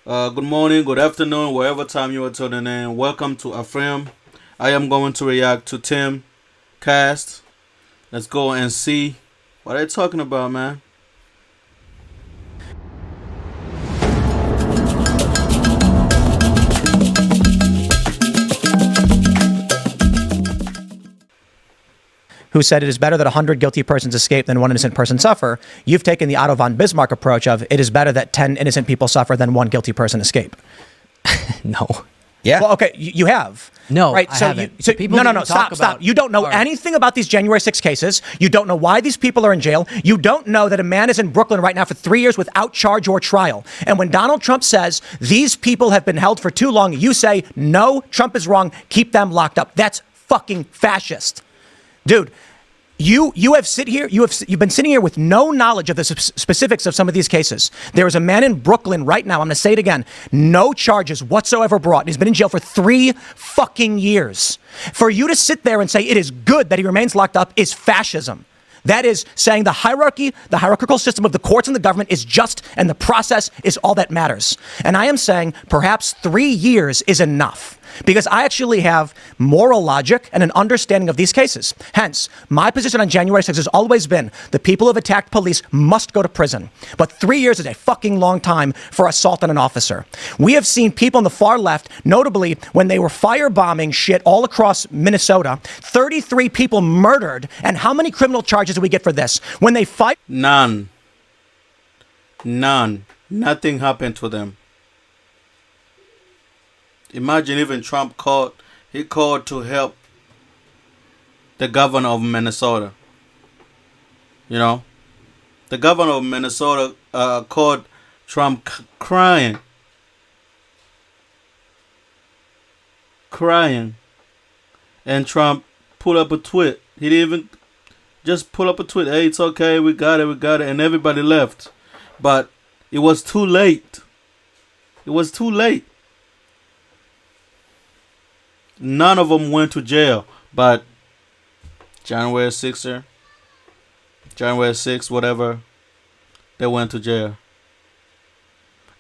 Good morning, good afternoon, wherever time you are tuning in. Welcome to Afriame. I am going to react to Tim Cast. Let's go and see what they're talking about, man. Who said it is better that 100 guilty persons escape than one innocent person suffer. You've taken the Otto von Bismarck approach of it is better that 10 innocent people suffer than one guilty person escape. No. Yeah. Well, okay, you have. No, right. I So haven't. you, so no. Stop. You don't know anything about these January 6 cases. You don't know why these people are in jail. You don't know that a man is in Brooklyn right now for 3 years without charge or trial. And when Donald Trump says these people have been held for too long, you say, no, Trump is wrong. Keep them locked up. That's fucking fascist. Dude, you've been sitting here with no knowledge of the specifics of some of these cases. There is a man in Brooklyn right now, I'm going to say it again, no charges whatsoever brought. He's been in jail for 3 fucking years. For you to sit there and say it is good that he remains locked up is fascism. That is saying the hierarchical system of the courts and the government is just, and the process is all that matters. And I am saying perhaps 3 years is enough, because I actually have moral logic and an understanding of these cases. Hence, my position on January 6th has always been the people who have attacked police must go to prison. But 3 years is a fucking long time for assault on an officer. We have seen people on the far left, notably when they were firebombing shit all across Minnesota, 33 people murdered. And how many criminal charges do we get for this? When they fight? None. Nothing happened to them. Imagine even Trump called to help the governor of Minnesota. You know, the governor of Minnesota called Trump crying, and Trump pulled up a tweet. He didn't even just pull up a tweet. Hey, it's okay, we got it, and everybody left. But it was too late. It was too late. None of them went to jail, but January 6th, whatever, they went to jail.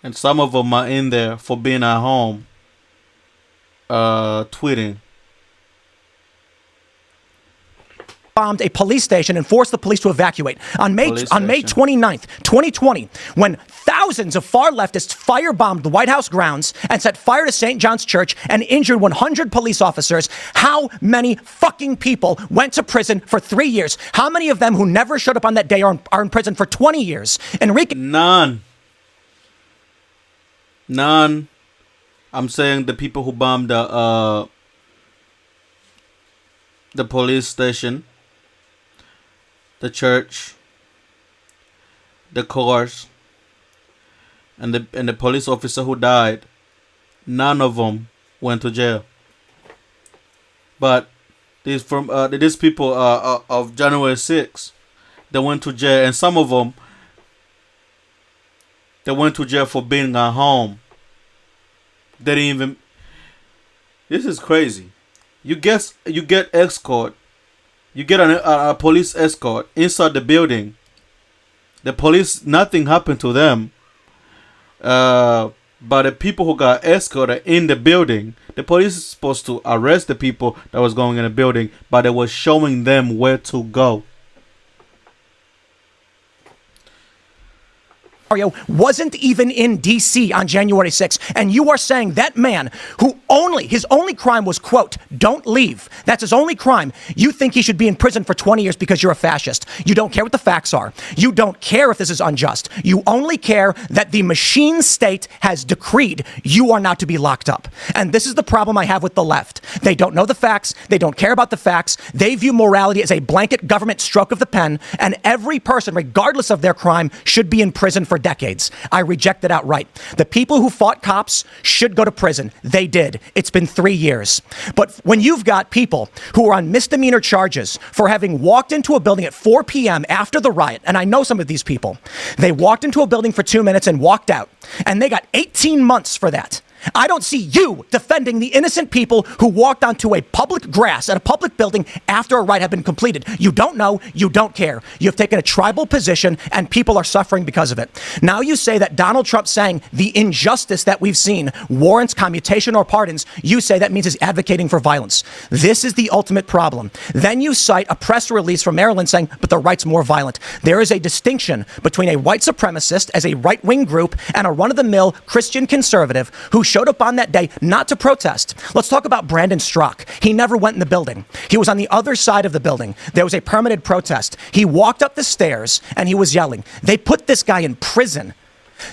And some of them are in there for being at home, tweeting. Bombed a police station and forced the police to evacuate. On May 29th, 2020, when thousands of far leftists firebombed the White House grounds and set fire to St. John's Church and injured 100 police officers, how many fucking people went to prison for 3 years? How many of them who never showed up on that day are in prison for 20 years? Enrique? None. I'm saying the people who bombed the police station, the church, the cars, and the police officer who died, none of them went to jail. But these people of January 6th, they went to jail, and some of them they went to jail for being at home. They didn't even. This is crazy. You get escort. You get a police escort inside the building. The police, nothing happened to them. But the people who got escorted in the building, the police is supposed to arrest the people that was going in the building, but they were showing them where to go. Wasn't even in D.C. on January 6th. And you are saying that man who his only crime was, quote, don't leave. That's his only crime. You think he should be in prison for 20 years because you're a fascist. You don't care what the facts are. You don't care if this is unjust. You only care that the machine state has decreed you are not to be locked up. And this is the problem I have with the left. They don't know the facts. They don't care about the facts. They view morality as a blanket government stroke of the pen. And every person, regardless of their crime, should be in prison for decades. I reject it outright. The people who fought cops should go to prison. They did. It's been 3 years. But when you've got people who are on misdemeanor charges for having walked into a building at 4 p.m. after the riot, and I know some of these people, they walked into a building for 2 minutes and walked out, and they got 18 months for that. I don't see you defending the innocent people who walked onto a public grass at a public building after a riot had been completed. You don't know. You don't care. You've taken a tribal position and people are suffering because of it. Now you say that Donald Trump saying the injustice that we've seen warrants commutation or pardons. You say that means he's advocating for violence. This is the ultimate problem. Then you cite a press release from Maryland saying, but the right's more violent. There is a distinction between a white supremacist as a right-wing group and a run-of-the-mill Christian conservative who showed up on that day not to protest. Let's talk about Brandon Strzok. He never went in the building. He was on the other side of the building. There was a permitted protest. He walked up the stairs and he was yelling. They put this guy in prison.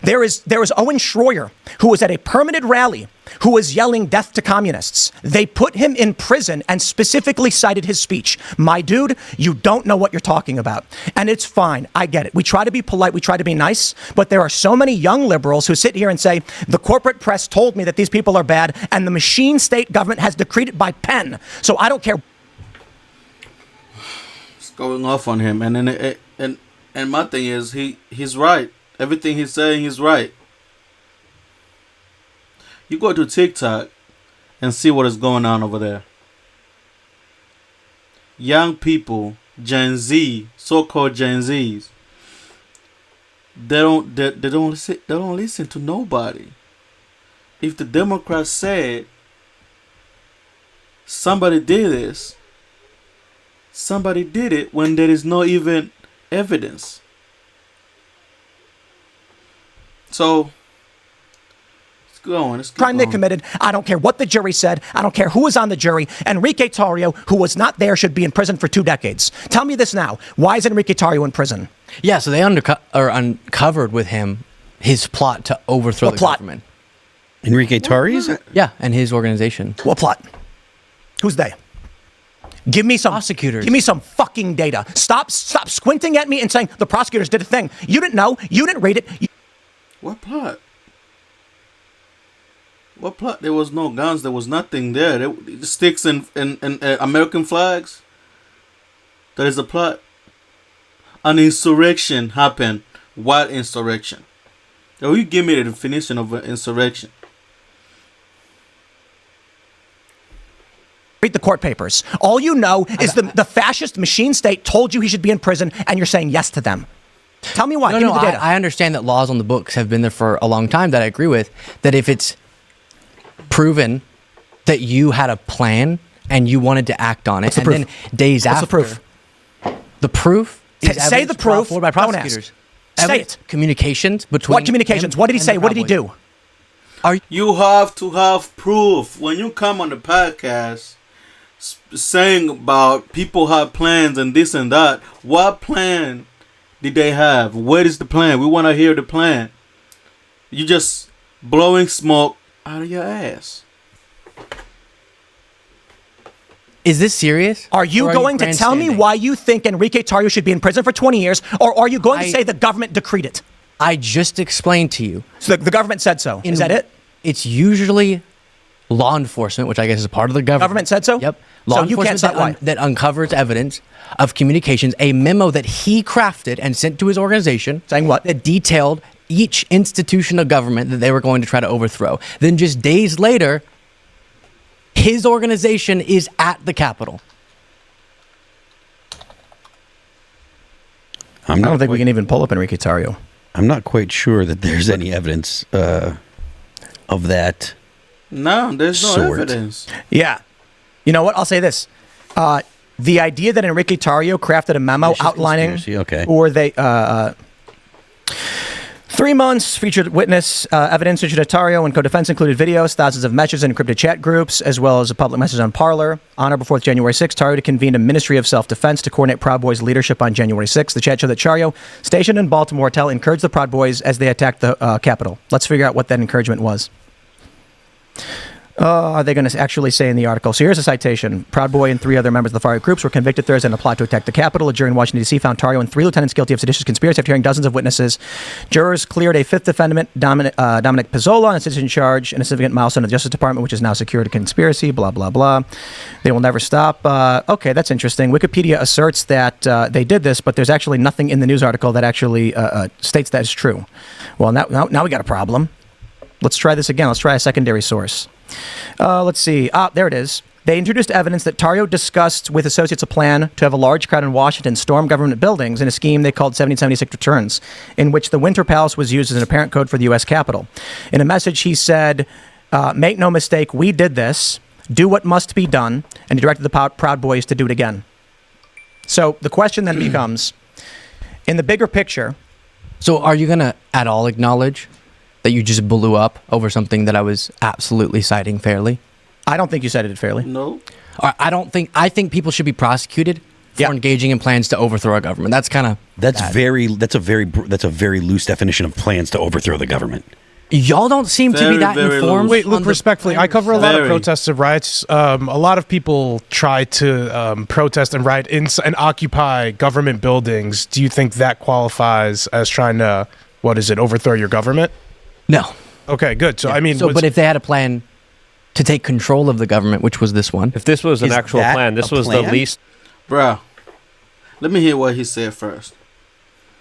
There is Owen Schroyer, who was at a permitted rally, who was yelling death to communists. They put him in prison and specifically cited his speech. My dude, you don't know what you're talking about. And it's fine. I get it. We try to be polite. We try to be nice. But there are so many young liberals who sit here and say, the corporate press told me that these people are bad and the machine state government has decreed it by pen. So I don't care. It's going off on him. And my thing is, he's right. Everything he's saying is right. You go to TikTok and see what is going on over there. Young people, Gen Z, so-called Gen Zs, they don't listen to nobody. If the Democrats said somebody did this, somebody did it when there is no even evidence. So, let's go on. Crime they committed. I don't care what the jury said. I don't care who was on the jury. Enrique Tarrio, who was not there, should be in prison for 2 decades. Tell me this now. Why is Enrique Tarrio in prison? Yeah, so they uncovered with him his plot to overthrow the government. Enrique Tarrio? Yeah, and his organization. What plot? Who's they? Give me some prosecutors. Give me some fucking data. Stop squinting at me and saying the prosecutors did a thing. You didn't know. You didn't read it. What plot? What plot? There was no guns. There was nothing there. There sticks and American flags. That is a plot. An insurrection happened. What insurrection? Now you give me the definition of an insurrection. Read the court papers. All you know is the fascist machine state told you he should be in prison, and you're saying yes to them. Tell me why. No, Give me the data. I understand that laws on the books have been there for a long time that I agree with, that if it's proven that you had a plan and you wanted to act on it, What's the and proof? then days What's after. the proof? The proof is Say the proof. forward by Don't prosecutors. ask. Say it. Communications between What communications? him What did he and say? the What did he Proud do? Boys. You have to have proof. When you come on the podcast saying about people have plans and this and that, what plan did they have? What is the plan? We want to hear the plan. You just blowing smoke out of your ass. Is this serious? Are you going to tell me why you think Enrique Tarrio should be in prison for 20 years, or are you going to say the government decreed it? I just explained to you. So the government said so. Is that it? It's usually law enforcement, which I guess is a part of the government. Government said so? Yep. So Law you can't enforcement cite why. that uncovers evidence of communications, a memo that he crafted and sent to his organization. Saying what? That detailed each institution of government that they were going to try to overthrow. Then just days later, his organization is at the Capitol. I don't think we can even pull up Enrique Tarrio. I'm not quite sure that there's any evidence of that. No, there's no sort. evidence. Yeah. You know what? I'll say this. The idea that Enrique Tarrio crafted a memo It's just outlining conspiracy, okay. or they 3 months featured witness evidence featured Tarrio and co-defense included videos, thousands of messages in encrypted chat groups, as well as a public message on Parler. On or before January 6th, Tarrio convened a Ministry of Self-Defense to coordinate Proud Boys leadership on January 6th. The chat showed that Tarrio, stationed in Baltimore, encouraged the Proud Boys as they attacked the Capitol. Let's figure out what that encouragement was. Are they going to actually say in the article? So here's a citation. Proud Boy and 3 other members of the far-right groups were convicted Thursday in a plot to attack the Capitol. A jury in Washington, D.C. found Tarrio and 3 lieutenants guilty of seditious conspiracy after hearing dozens of witnesses. Jurors cleared a 5th defendant, Dominic Pizzola, on a citizen charge, and a significant milestone of the Justice Department, which is now secured a conspiracy, blah, blah, blah. They will never stop. Okay, that's interesting. Wikipedia asserts that they did this, but there's actually nothing in the news article that actually states that is true. Well, now we got a problem. Let's try this again. Let's try a secondary source. Let's see. There it is. They introduced evidence that Tarrio discussed with associates a plan to have a large crowd in Washington storm government buildings in a scheme they called 1776 Returns, in which the Winter Palace was used as an apparent code for the U.S. Capitol. In a message, he said, make no mistake, we did this, do what must be done, and he directed the Proud Boys to do it again. So the question then becomes, in the bigger picture... So are you going to at all acknowledge that you just blew up over something that I was absolutely citing fairly? I don't think you cited it fairly. No. I think people should be prosecuted for engaging in plans to overthrow our government. That's kind of that's a very loose definition of plans to overthrow the government. Y'all don't seem to be that informed. Wait, look, respectfully, I cover a lot of protests and riots. A lot of people try to protest and riot and occupy government buildings. Do you think that qualifies as trying to, overthrow your government? No. Okay, good. So, but if they had a plan to take control of the government, which was this one. If this was an actual plan, this was the least... Bruh, let me hear what he said first.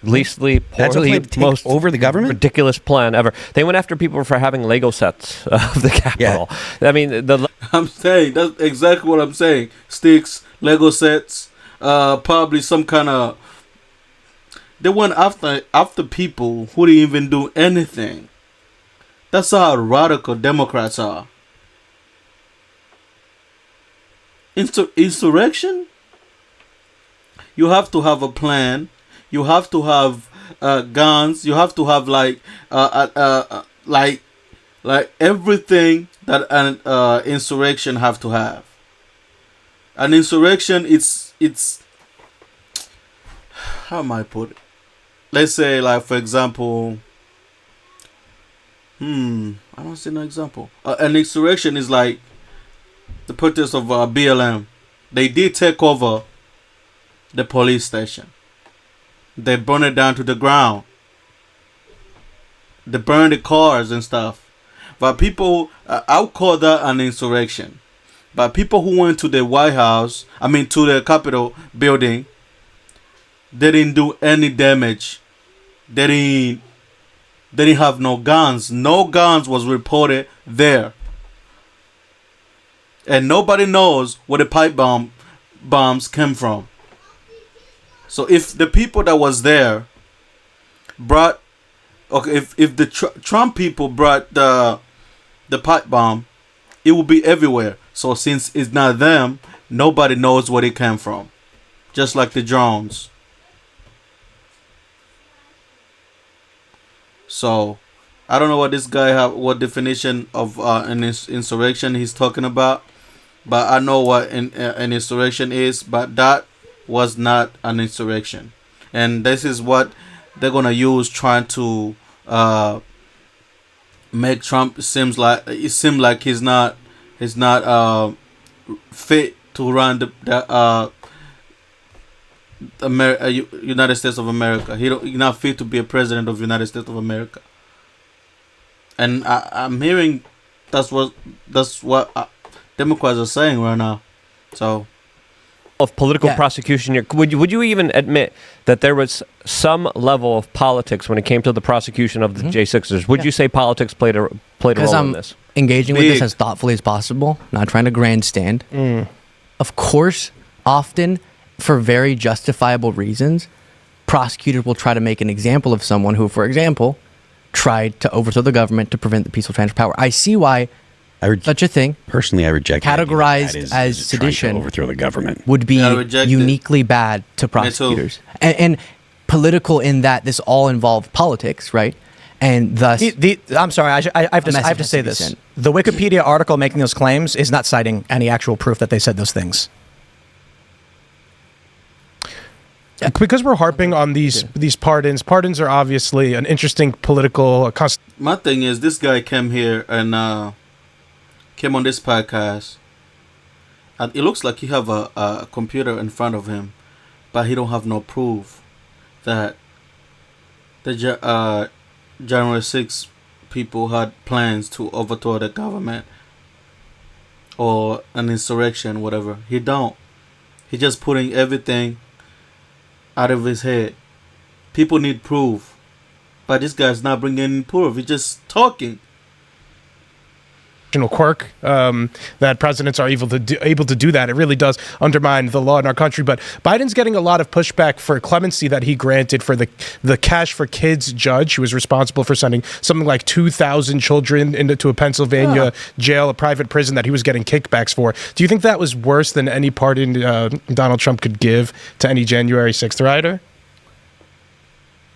Leastly, poorly, most over the government? ridiculous plan ever. They went after people for having Lego sets of the Capitol. Yeah. I mean, I'm saying, that's exactly what I'm saying. Sticks, Lego sets, probably some kind of... They went after people who didn't even do anything. That's how radical Democrats are. Insurrection? You have to have a plan. You have to have guns. You have to have like everything that an insurrection have to have. An insurrection, it's how am I put it? Let's say, like, for example, I don't see no example. An insurrection is like the protest of BLM. They did take over the police station. They burned it down to the ground. They burned the cars and stuff. But people, I would call that an insurrection. But people who went to the White House, to the Capitol building, they didn't do any damage. They didn't have no guns. No guns was reported there. And nobody knows where the pipe bombs came from. So if the people that was there brought, if the Trump people brought the pipe bomb, it will be everywhere. So since it's not them, nobody knows where it came from. Just like the drones. So I don't know what this guy what definition of an insurrection he's talking about, but I know what an insurrection is. But that was not an insurrection, and this is what they're gonna use trying to make Trump seem like he's not fit to run the United States of America. He's not fit to be a president of the United States of America. And I'm hearing that's what Democrats are saying right now. So, of political prosecution, would you even admit that there was some level of politics when it came to the prosecution of the J6ers? Would you say politics played a role in this? Engaging with this as thoughtfully as possible, not trying to grandstand. Of course, often, for very justifiable reasons, prosecutors will try to make an example of someone who, for example, tried to overthrow the government to prevent the peaceful transfer of power. I see why such a thing, personally, I reject categorized as sedition, overthrow the government, would be uniquely bad to prosecutors, and political in that this all involved politics, right? And thus, I'm sorry, I have to say this: the Wikipedia article making those claims is not citing any actual proof that they said those things. Because we're harping on these pardons. Pardons are obviously an interesting political. My thing is, this guy came here and came on this podcast, and it looks like he have a computer in front of him, but he don't have no proof that the January 6 people had plans to overthrow the government or an insurrection, whatever. He don't. He just putting everything out of his head. People need proof, but this guy's not bringing any proof. He's just talking. quirk that presidents are able to do that. It really does undermine the law in our country. But Biden's getting a lot of pushback for clemency that he granted for the Cash for Kids judge who was responsible for sending something like 2,000 children into a Pennsylvania jail, a private prison that he was getting kickbacks for. Do you think that was worse than any pardon Donald Trump could give to any January 6th rioter?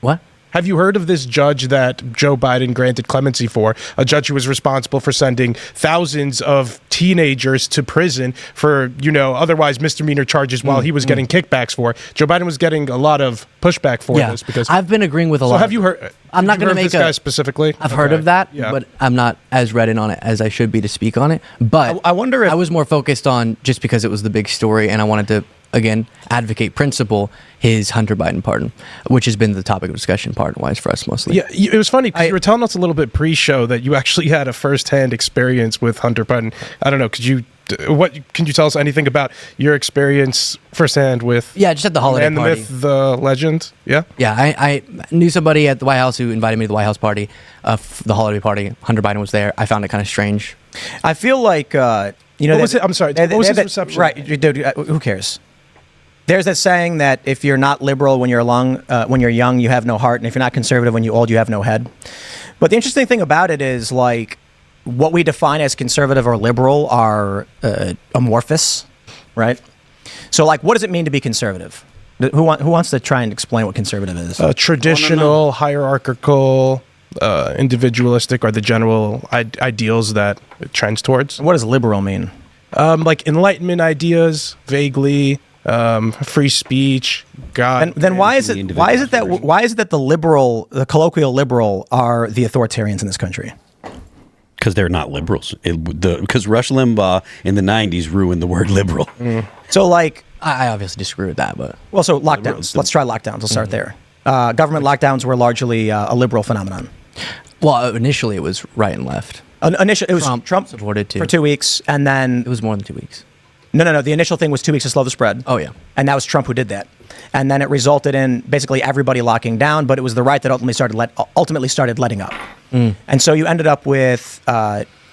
What? Have you heard of this judge that Joe Biden granted clemency for? A judge who was responsible for sending thousands of teenagers to prison for, otherwise misdemeanor charges while he was getting kickbacks for. Joe Biden was getting a lot of pushback for this because I've been agreeing with a lot. So have you heard? I'm not going to make this guy specifically. I've heard of that, but I'm not as read in on it as I should be to speak on it. But I wonder if I was more focused on just because it was the big story, and I wanted to again advocate principle, his Hunter Biden pardon, which has been the topic of discussion pardon-wise for us mostly. Yeah, it was funny because you were telling us a little bit pre-show that you actually had a first-hand experience with Hunter Biden. I don't know, can you tell us anything about your experience firsthand with? Yeah, just at the holiday and the party. myth, the legend. Yeah. Yeah, I knew somebody at the White House who invited me to the White House party, the holiday party. Hunter Biden was there. I found it kind of strange. I feel like what was it? I'm sorry. What was his reception? Right, dude. Who cares? There's that saying that if you're not liberal when you're young, you have no heart, and if you're not conservative when you're old, you have no head. But the interesting thing about it is, like, what we define as conservative or liberal are amorphous, right? So, like, what does it mean to be conservative? Who wants to try and explain what conservative is? Traditional, hierarchical, individualistic are the general ideals that it trends towards. What does liberal mean? Like Enlightenment ideas, vaguely. Free speech, God. And then why is it that the colloquial liberal are the authoritarians in this country? Because they're not liberals. Because Rush Limbaugh in the 90s ruined the word liberal. So, like, I obviously disagree with that, but so lockdowns. Let's try lockdowns. We'll start there. Government lockdowns were largely a liberal phenomenon. Well, initially it was right and left. Initially, it was Trump supported for 2 weeks, and then it was more than 2 weeks. No. The initial thing was 2 weeks to slow the spread. Oh, yeah. And that was Trump who did that. And then it resulted in basically everybody locking down, but it was the right that ultimately started letting up. And so you ended up with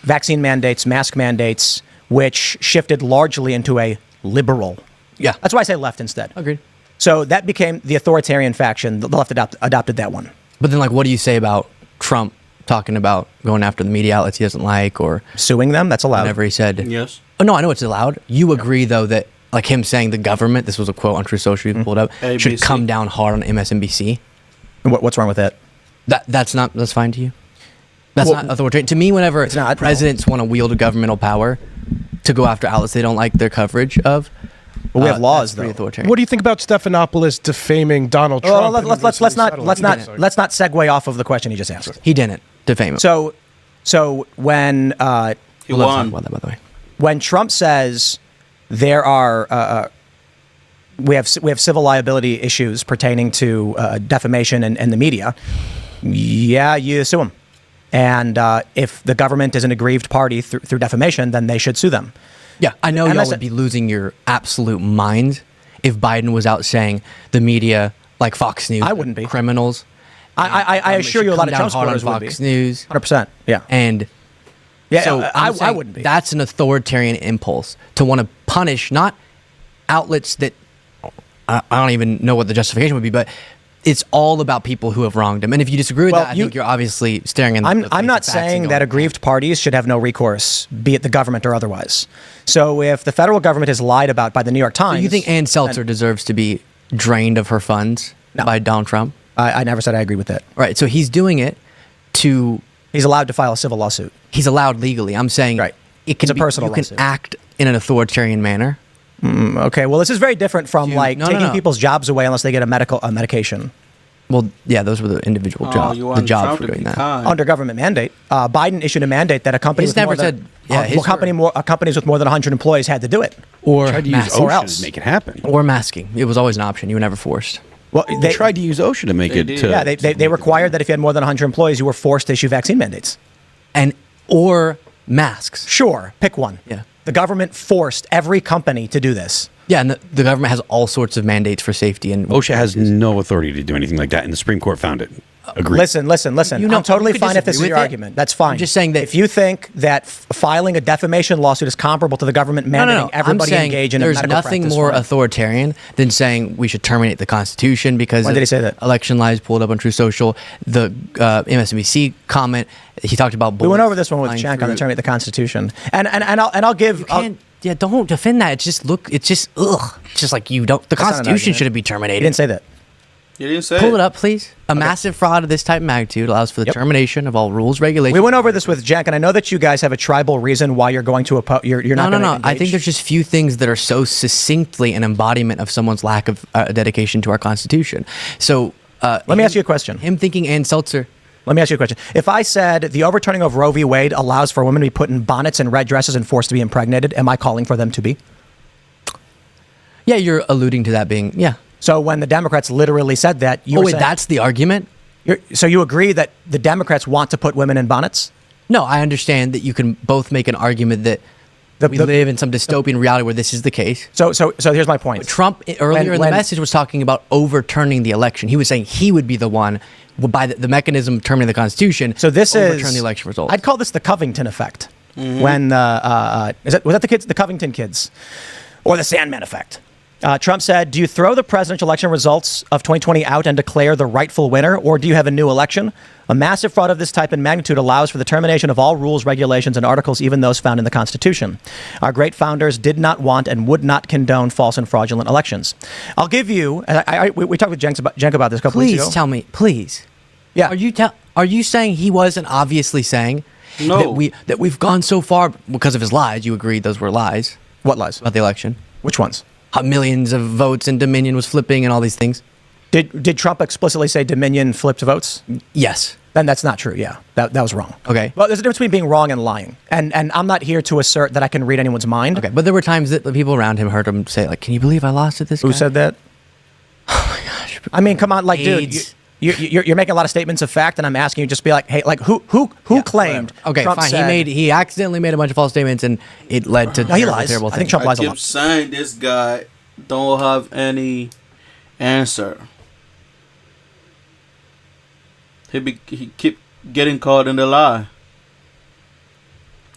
vaccine mandates, mask mandates, which shifted largely into a liberal. Yeah. That's why I say left instead. Agreed. So that became the authoritarian faction. The left adopted that one. But then, like, what do you say about Trump talking about going after the media outlets he doesn't like or suing them? That's allowed. Whenever he said... Yes. Oh, no, I know it's allowed. You agree, though, that, like, him saying the government, this was a quote on True Social you pulled up, should come down hard on MSNBC? What's wrong with that? That's fine to you? That's not authoritarian. To me, whenever presidents want to wield a governmental power to go after outlets they don't like their coverage of, well, we have laws, though. What do you think about Stephanopoulos defaming Donald Trump? Let's not segue off of the question he just asked. He didn't defame him. So when he won. About that, by the way. When Trump says there are we have civil liability issues pertaining to defamation and the media, you sue them. And if the government is an aggrieved party through defamation, then they should sue them. Yeah, I know y'all would be losing your absolute mind if Biden was out saying the media, like Fox News, I wouldn't be criminals. I assure you, a lot of Trump supporters would be. Fox News, 100%. Yeah, and so I wouldn't be. That's an authoritarian impulse to want to punish not outlets that I don't even know what the justification would be, but it's all about people who have wronged him. And if you disagree with that, I think you're obviously staring in the face I'm not of facts saying that aggrieved parties should have no recourse, be it the government or otherwise. So if the federal government is lied about by the New York Times... So you think Ann Seltzer deserves to be drained of her funds by Donald Trump? I never said I agree with that. Right, so he's doing it to... He's allowed to file a civil lawsuit. He's allowed legally. I'm saying it can it's a personal you lawsuit. Can act in an authoritarian manner. Okay, well, this is very different from taking people's jobs away unless they get a medication. Well, yeah, those were the individual jobs. The jobs for doing that under government mandate. Biden issued a mandate that a company companies with more than 100 employees had to do it, or tried to use OSHA or to make it happen, or masking. It was always an option. You were never forced. Well, they tried to use OSHA to make it. They required that if you had more than 100 employees, you were forced to issue vaccine mandates, or masks. Sure, pick one. Yeah, the government forced every company to do this. Yeah, and the government has all sorts of mandates for safety, and OSHA has no authority to do anything like that, and the Supreme Court found it. agree. Listen. You know, I'm totally you could fine if this is disagree your with it. argument. That's fine. I'm just saying that if you think that filing a defamation lawsuit is comparable to the government mandating everybody I'm saying engage in a there's medical nothing practice, more fine. authoritarian than saying we should terminate the Constitution because When did he say that? Election lies pulled up on True Social. The MSNBC comment, he talked about We went bullets over this one with flying Cenk on the through. terminate the Constitution, and I'll give. You can't. Yeah, don't defend that. It's just It's just ugh. It's just like you don't. The That's not an Constitution argument. shouldn't be He terminated. didn't say that. You didn't say Pull it up, please. A massive fraud of this type and magnitude allows for the termination of all rules, regulations. We went over this with Cenk, and I know that you guys have a tribal reason why you're going to oppose. You're not. No. I think there's just few things that are so succinctly an embodiment of someone's lack of dedication to our Constitution. So Let me ask you a question. Him thinking Ann Seltzer. Let me ask you a question. If I said the overturning of Roe v. Wade allows for women to be put in bonnets and red dresses and forced to be impregnated, am I calling for them to be? Yeah, you're alluding to that being, yeah. So when the Democrats literally said that, you Oh, were wait, saying, that's the argument? so you agree that the Democrats want to put women in bonnets? No, I understand that you can both make an argument that we live in some dystopian reality where this is the case. So here's my point. Trump earlier in the message was talking about overturning the election. He was saying he would be the one by the mechanism of terminating the Constitution. So this overturn the election results. I'd call this the Covington effect. When was that the kids, the Covington kids, or the Sandman effect? Trump said, "Do you throw the presidential election results of 2020 out and declare the rightful winner, or do you have a new election? A massive fraud of this type and magnitude allows for the termination of all rules, regulations, and articles, even those found in the Constitution. Our great founders did not want and would not condone false and fraudulent elections." I'll give you. We talked with Cenk about this a couple weeks ago. Please tell me, please. Yeah. Are you saying he wasn't obviously saying No. that we've gone so far because of his lies? You agreed those were lies What lies? about the election. Which ones? How millions of votes and Dominion was flipping and all these things. Did Trump explicitly say Dominion flipped votes? Yes. Then that's not true. Yeah, that was wrong. Okay. Well, there's a difference between being wrong and lying. And I'm not here to assert that I can read anyone's mind. Okay, but there were times that the people around him heard him say, like, "Can you believe I lost at this?" Who guy?" said that? Oh my gosh! I mean, come on, like, dude, AIDS. you're making a lot of statements of fact, and I'm asking you just be like, hey, like, who claimed? Okay, Trump fine. said- He accidentally made a bunch of false statements, and it led to No, he terrible, lies. terrible I think things. Trump lies a keep lot. saying this guy don't have any answer. He keep getting caught in the lie.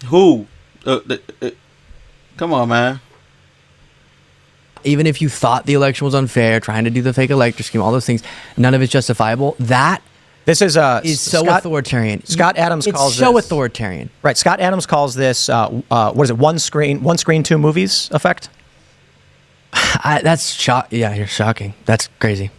Who? Come on, man. Even if you thought the election was unfair, trying to do the fake elector scheme, all those things, none of it's justifiable. That This is so authoritarian. Scott Adams it's calls so this- authoritarian. Right. Scott Adams calls this what is it? One screen, two movies effect. That's Yeah, you're shocking. That's crazy.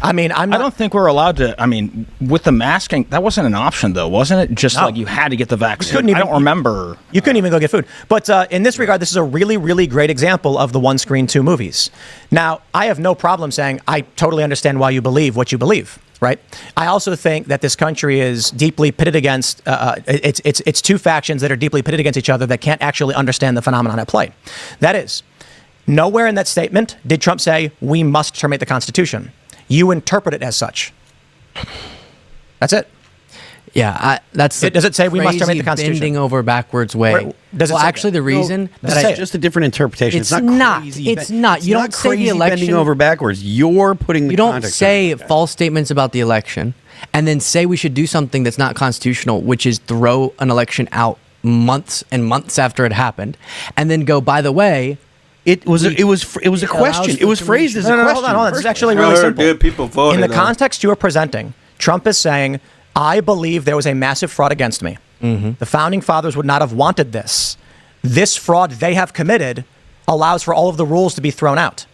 I mean, I don't think we're allowed to. I mean, with the masking, that wasn't an option, though, wasn't it? Just No. like you had to get the vaccine. couldn't even- I don't remember. You couldn't even go get food. But in this regard, this is a really, really great example of the one screen, two movies. Now, I have no problem saying I totally understand why you believe what you believe. Right. I also think that this country is deeply pitted against. It's two factions that are deeply pitted against each other that can't actually understand the phenomenon at play. That is, nowhere in that statement did Trump say we must terminate the Constitution. You interpret it as such. That's it. Yeah, does it say we must terminate the Constitution? Bending over backwards way. Where- does it well, say actually, that? the reason does that it say It's just a different interpretation. It's not not. crazy. It's not. It's You not don't say the crazy election- bending over backwards. You're putting the you don't context say on it. false statements about the election and then say we should do something that's not constitutional, which is throw an election out months and months after it happened, and then go, by the way. It was a question. It was phrased as a No, question. hold on. This is actually I really heard simple. there people voted In the on. context you are presenting, Trump is saying, I believe there was a massive fraud against me. The founding fathers would not have wanted this. This fraud they have committed allows for all of the rules to be thrown out.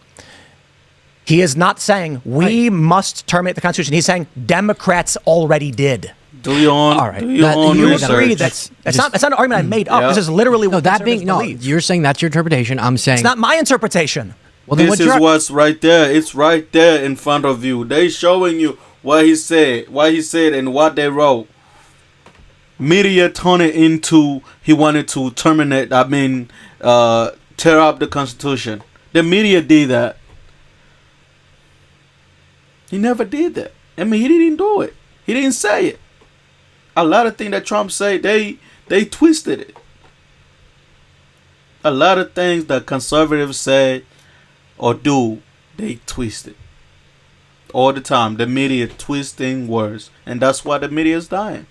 He is not saying we must terminate the Constitution. He's saying Democrats already did. Do your own. All right. Do your That- own you research. Agree that's not an argument I made up. Yeah. This is literally what conservatives No, believe. you're saying that's your interpretation. I'm saying It's not my interpretation. Well, then This what's is your what's right there. It's right there in front of you. They showing you what he said, and what they wrote. Media turned it into he wanted to terminate. Tear up the Constitution. The media did that. He never did that. I mean, he didn't do it. He didn't say it. A lot of things that Trump said, they twisted it. A lot of things that conservatives say or do, they twist it. all the time. The media twisting words, and that's why the media is dying.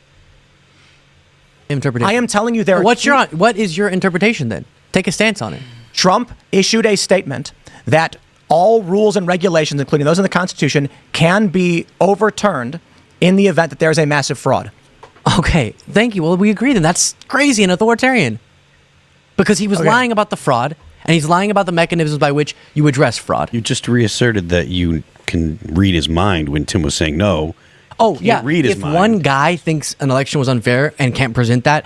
Interpretation. I am telling you, there are What is your interpretation then? Take a stance on it. Trump issued a statement that all rules and regulations, including those in the Constitution, can be overturned in the event that there is a massive fraud. Okay, thank you. Well, we agree then. That's crazy and authoritarian. Because he was lying about the fraud, and he's lying about the mechanisms by which you address fraud. You just reasserted that you can read his mind when Tim was saying no. Oh, yeah. Read his if mind. one guy thinks an election was unfair and can't present that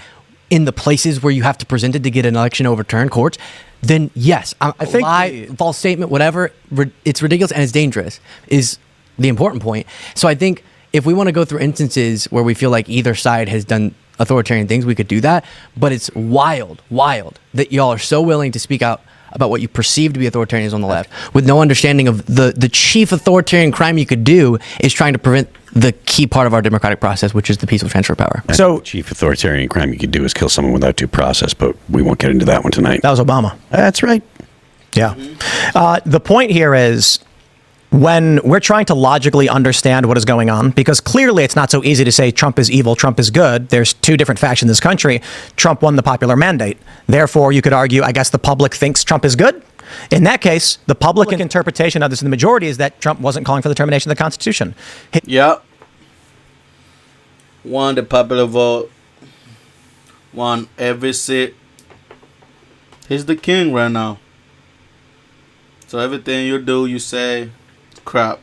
in the places where you have to present it to get an election overturned, courts, then yes, I think lie, false statement, whatever, it's ridiculous and it's dangerous is the important point. So I think if we want to go through instances where we feel like either side has done authoritarian things, we could do that. But it's wild that y'all are so willing to speak out about what you perceive to be authoritarianism on the left with no understanding of the chief authoritarian crime you could do is trying to prevent the key part of our democratic process, which is the peaceful transfer of power. So, the chief authoritarian crime you could do is kill someone without due process, but we won't get into that one tonight. That was Obama. That's right. Yeah. The point here is when we're trying to logically understand what is going on, because clearly it's not so easy to say Trump is evil, Trump is good. There's two different factions in this country. Trump won the popular mandate. Therefore, you could argue, I guess the public thinks Trump is good. In that case, the public interpretation of this in the majority is that Trump wasn't calling for the termination of the Constitution. Yep. Won the popular vote. Won every seat. He's the king right now. So everything you do, you say, crap.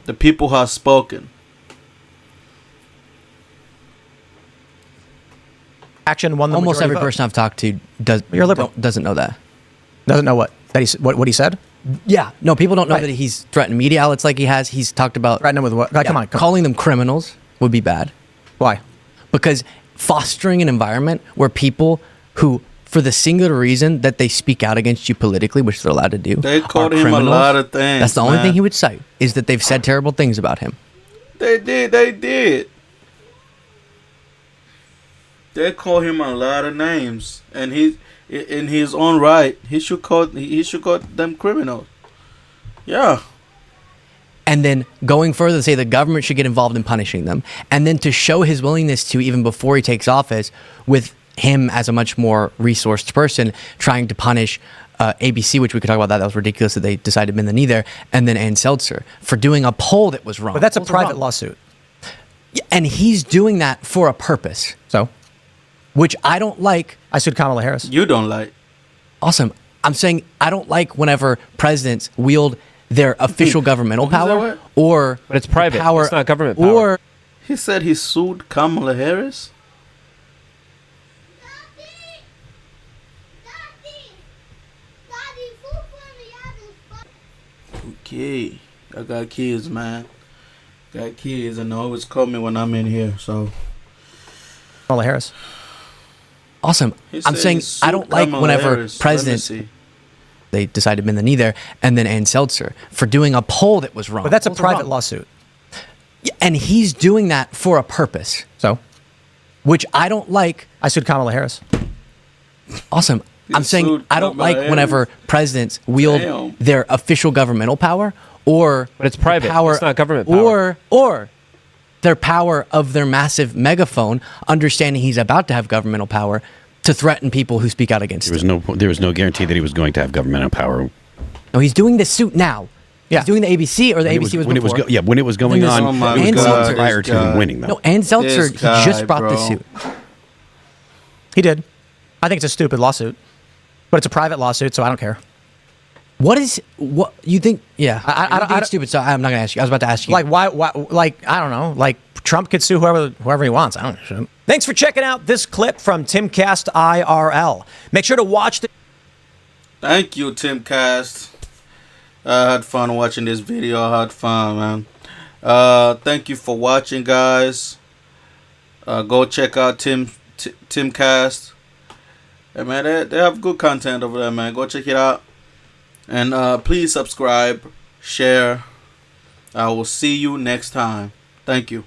The people have spoken. Action won the Almost every majority vote. person I've talked to doesn't know that. Doesn't know what? That what he said? Yeah. No, people don't know that he's threatened media outlets like he has. He's talked about... Threatened with what? Come on. Calling them criminals would be bad. Why? Because fostering an environment where people who, for the singular reason that they speak out against you politically, which they're allowed to do, they called him a lot of things. That's the only thing he would cite, is that they've said terrible things about him. They did. They call him a lot of names, and he's in his own right. He should call them criminals. Yeah. And then going further to say the government should get involved in punishing them, and then to show his willingness to, even before he takes office, with him as a much more resourced person, trying to punish ABC, which we could talk about that was ridiculous that they decided to bend the knee there, and then Ann Seltzer for doing a poll that was wrong. But that's a private lawsuit. And he's doing that for a purpose. So? Which I don't like. I sued Kamala Harris. You don't like. Awesome. I'm saying I don't like whenever presidents wield their official governmental power or... But it's private. Power, it's not government power. Or... He said he sued Kamala Harris? Okay. I got kids, man. Got kids, and they always call me when I'm in here, so... Kamala Harris. Awesome. I'm saying I don't like whenever presidents... They decided to bend the knee there, and then Ann Seltzer for doing a poll that was wrong. But that's a private lawsuit. And he's doing that for a purpose. So? Which I don't like. I sued Kamala Harris. Awesome. I'm saying I don't like whenever presidents wield their official governmental power or... But it's private. Power, it's not government power. Or their power of their massive megaphone, understanding he's about to have governmental power, to threaten people who speak out against him. There was no guarantee that he was going to have governmental power. No, he's doing this suit now. Yeah. He's doing the ABC, or the ABC was before. When it was going on, it was going prior to him winning, though. No, Ann Seltzer just brought this suit. He did. I think it's a stupid lawsuit, but it's a private lawsuit, so I don't care. What you think? Yeah, I don't think it's stupid. So I'm not gonna ask you. I was about to ask you. Like why? Like I don't know. Like Trump could sue whoever he wants. I don't know. Thanks for checking out this clip from Timcast IRL. Make sure to watch the. Thank you, Timcast. I had fun watching this video. I had fun, man. Thank you for watching, guys. Go check out Timcast. Hey, man, they have good content over there, man. Go check it out. And please subscribe, share. I will see you next time. Thank you.